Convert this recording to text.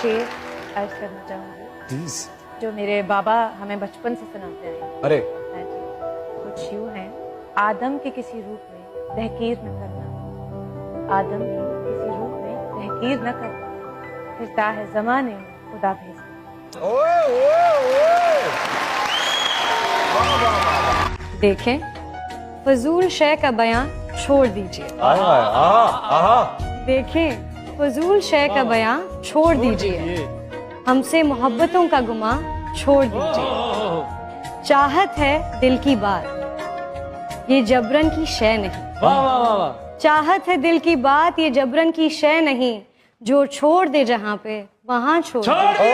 शेर अर्ज करना चाहूँगी प्लीज। जो मेरे बाबा हमें बचपन से सुनाते आए हैं। अरे हाँ जी, कुछ यूँ है। आदम के किसी रूप में तहकीर न करना, आदम की किसी रूप में तहकीर न करना, फिरता है ज़माने खुदा भेजना। देखें फजूल शय का बयां छोड़ दीजिए, देखें फजूल शय का बयां छोड़ दीजिए, हमसे मोहब्बतों का गुमां छोड़ दीजिए। चाहत है दिल की बात, ये जबरन की शय नहीं। चाहत है दिल की बात, ये जबरन की शय नहीं, जो छोड़ दे जहां पे वहां छोड़ दे।